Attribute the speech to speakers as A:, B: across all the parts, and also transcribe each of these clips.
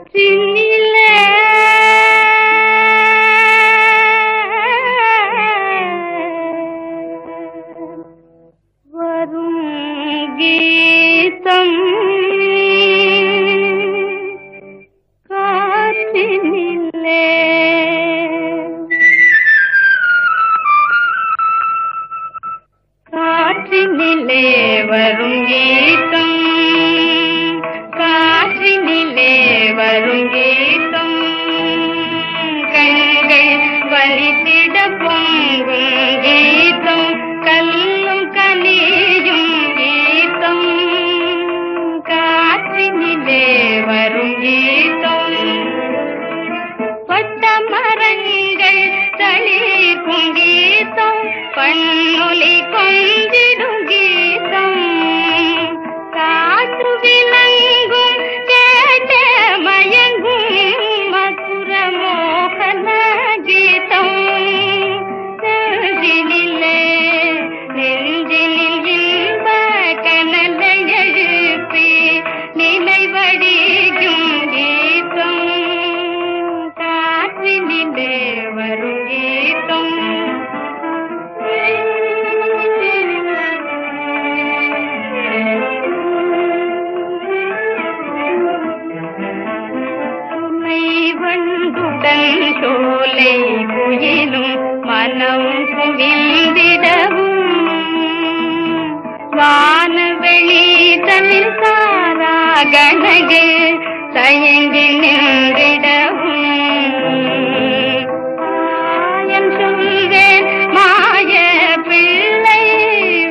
A: காற்றினிலே வரும் கீதம் காற்றினிலே காற்றினிலே வரும் கீதம் காற்றினிலே வரும் கீதம் கண்கள் வலித்திட பொங்கும் கீதம் கல்லும் கனியும் கீதம் காற்றினிலே வரும் கீதம் பட்ட மரங்கள் தளிர்க்கும் கீதம் பண்ணொலி கொஞ்சிடும் கீதம் காற்று விளங்கும் கேட்ட மயங்கும் மதுர மோகன கீதம் நெஞ்சினிலே நெஞ்சினில் இன்ப கனலை எழுப்பி நினைவடிக்கும் கீதம் காற்றினிலே வரும் கீதம் வண்டுடன் சோலை குயிலும் மனம் குவிந்திடவும் வானவெளி தனில் சாரா கனகு தயங்கி நின்றிடவும் ஆயன் சொல்வேன் மாய பிள்ளை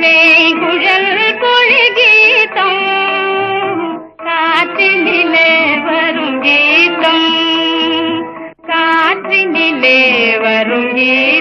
A: வேங்குழல் கொழுகீதம் காற்றினிலே வரும் கீதம் காற்றினிலே வரும் கீதம்